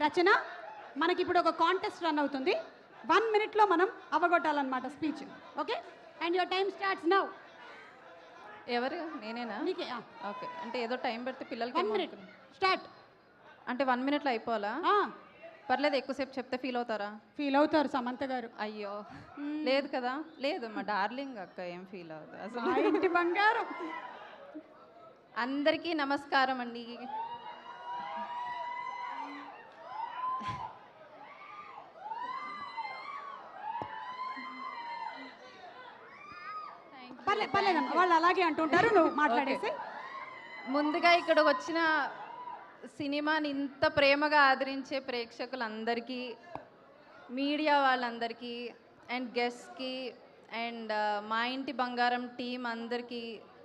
రచన, మనకి ఇప్పుడు ఒక కాంటెస్ట్ రన్ అవుతుంది. 1 minute మనం అవగొట్టాలన్నమాట speech. Okay, and your time starts now. ఎవరు? నేనేనా? నీకే. ఓకే, అంటే ఏదో టైం పెడితే పిల్లలకి 1 minute స్టార్ట్. అంటే 1 minuteలో అయిపోవాలా? పర్లేదు, ఎక్కువసేపు చెప్తే ఫీల్ అవుతారా? ఫీల్ అవుతారు సమంత గారు. అయ్యో, లేదు కదా. లేదు, మా డార్లింగ్ అక్క ఏం ఫీల్ అవుతుంది అసలు. మా ఇంటి బంగారం. అందరికీ నమస్కారం అండి. పర్లేదమ్మా, వాళ్ళు అలాగే అంటుంటారు, నువ్వు మాట్లాడేసి. ముందుగా ఇక్కడ వచ్చిన సినిమాని ఇంత ప్రేమగా ఆదరించే ప్రేక్షకులందరికీ, మీడియా వాళ్ళందరికీ, అండ్ గెస్ట్కి, అండ్ మా ఇంటి బంగారం టీమ్ అందరికీ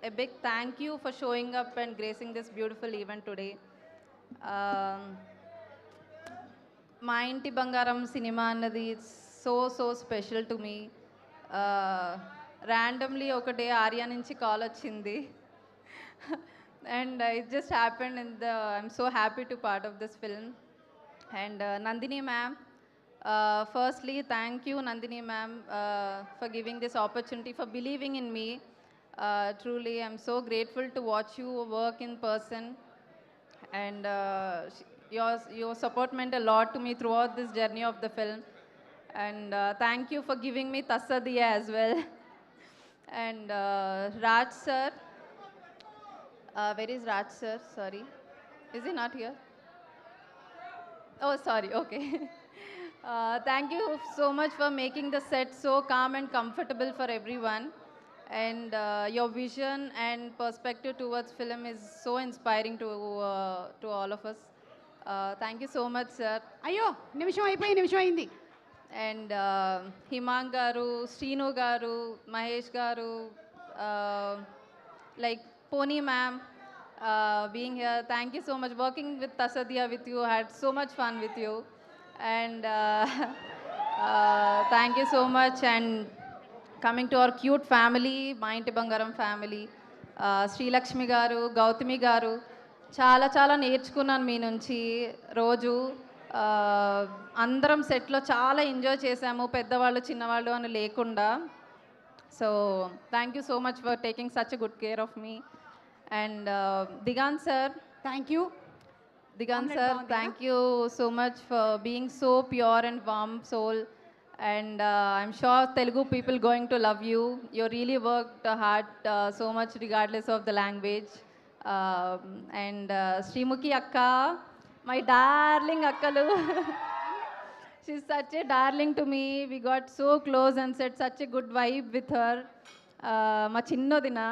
a big thank you for showing up and gracing this beautiful event today. మా ఇంటి బంగారం సినిమా అన్నది so special to me. Randomly ఒక డే ఆర్యా నుంచి కాల్ వచ్చింది and it just happened I'm so happy to part of this film. And Nandini ma'am, firstly thank you Nandini ma'am for giving this opportunity, for believing in me. Truly I'm so grateful to watch you work in person, and your support meant a lot to me throughout this journey of the film. And thank you for giving me Tassadiya as well. And Raj sir, where is Raj sir? Sorry, is he not here? Oh, sorry. Okay. Thank you so much for making the set so calm and comfortable for everyone. And your vision and perspective towards film is so inspiring to all of us. Thank you so much, sir. అయ్యో, నిమిషం అయింది. And Himang garu, Srinu garu, Mahesh garu, like Pony ma'am, being here. Thank you so much. Working with Tassadiya with you, had so much fun with you. And thank you so much. And coming to our cute family, మా ఇంటి బంగారం family, Srilakshmi గారు, గౌతమి గారు, చాలా నేర్చుకున్నాను మీ నుంచి. రోజు అందరం సెట్లో చాలా ఎంజాయ్ చేసాము, పెద్దవాళ్ళు చిన్నవాళ్ళు అని లేకుండా. So thank you so much for taking such a good care of me. And Digant sir, thank you. Digant sir, thank you so much for being so pure and warm soul. And I'm sure Telugu people going to love you. You really worked hard so much regardless of the language. And Srimuki akka, my darling akkalu. She's such a darling to me. We got so close and set such a good vibe with her. Ma chinnodina.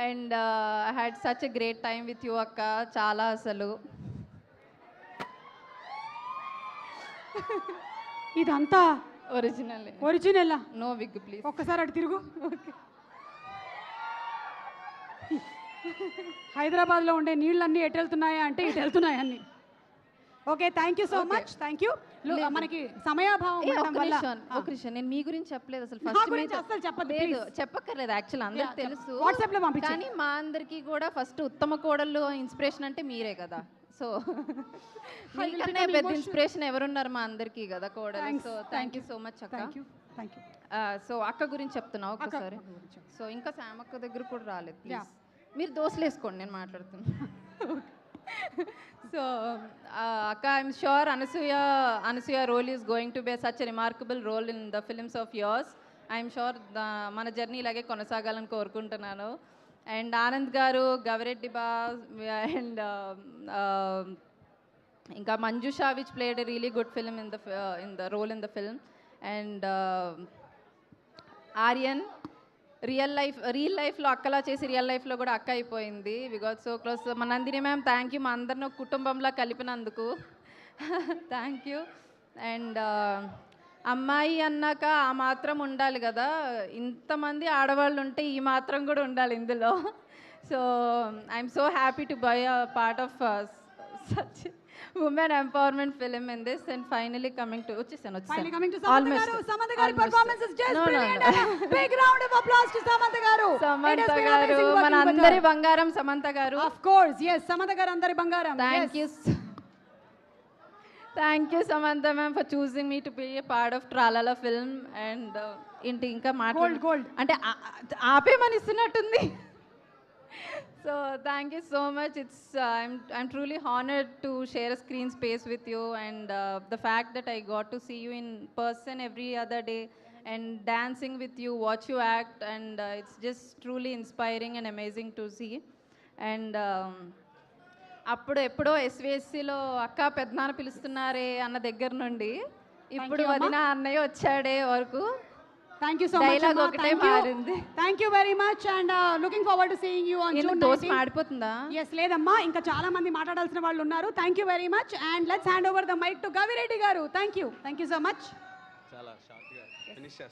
And I had such a great time with you akka, chala asalu. ఇదంతా original. No wig please. ఒక్కసారి అటు తిరుగు. హైదరాబాద్లో ఉండే నీళ్ళన్నీ ఎటు వెళ్తున్నాయా అంటే ఇటు వెళ్తున్నాయి అన్ని. Okay, thank you so much. Thank you. మనకి సమయాభావం ఉండడం వల్ల ఒక నిమిషం, నేను మీ గురించి చెప్పలేదు అసలు. నా గురించి అసలు చెప్పదు. చెప్పక్కర్లేదు, యాక్చువల్ అందరికి తెలుసు. వాట్సాప్ లో పంపించు. కానీ మా అందరికి కూడా ఫస్ట్ ఉత్తమ కోడళ్ళు ఇన్స్పిరేషన్ అంటే మీరే కదా. సో మీకన్నా పెద్ద ఇన్స్పిరేషన్ ఎవరున్నారు మా అందరికీ కదా కోడలు. So thank you so much అక్క. సో అక్క గురించి చెప్తున్నా ఒకసారి. సో ఇంకా శామక్క దగ్గర కూడా రాలేదు, ప్లీజ్ మీరు దోశలు వేసుకోండి, నేను మాట్లాడుతున్నా. So akka, I'm sure Anasuya role is going to be such a remarkable role in the films of yours. I'm sure మన జర్నీ ఇలాగే కొనసాగాలని కోరుకుంటున్నాను. అండ్ ఆనంద్ గారు, గవిరెడ్డి బా, అండ్ ఇంకా Manjusha, which played a really good film in the role in the film. And Aryan, real లైఫ్లో అక్కలా చేసి రియల్ లైఫ్లో కూడా అక్క అయిపోయింది. We got so close. మా నందిని మ్యామ్, థ్యాంక్ యూ మా అందరిని ఒక కుటుంబంలా కలిపినందుకు. Thank you. అండ్ అమ్మాయి అన్నాక ఆ మాత్రం ఉండాలి కదా, ఇంతమంది ఆడవాళ్ళు ఉంటే ఈ మాత్రం కూడా ఉండాలి ఇందులో. So I'm so happy to buy a part of such women empowerment film in this. And finally coming to Samantha garu performance is just brilliant. Big round of applause to Samantha garu. Samantha garu mana andari bangaram. Samantha garu, of course, yes, Samantha garu andari bangaram. Thank you. Thank you Samantha ma'am for choosing me to be a part of Tralala film. And ఏంటి ఇంకా gold అంటే ఆపేమని ఇస్తున్నట్టుంది. So thank you so much. It's I'm truly honored to share a screen space with you, and the fact that I got to see you in person every other day and dancing with you, watch you act, and it's just truly inspiring and amazing to see. And అప్పుడు ఎప్పుడో ఎస్విఎస్సిలో అక్క పెద్దనాన్న పిలుస్తున్నారే అన్న దగ్గర నుండి ఇప్పుడు వదిన అన్నయ్య వచ్చాడే వరకు thank you so much. Dialogue ఒకటే మారింది. Thank you very much and looking forward to seeing you on June 19. Dosa మాడిపోతుందా? ఎస్ లేదమ్మా, ఇంకా చాలా మంది మాట్లాడాల్సిన వాళ్ళు ఉన్నారు. Thank you very much and let's hand over the mike to Gavireddy గారు. Thank you so much. చాలా షార్ట్గా ఫినిష్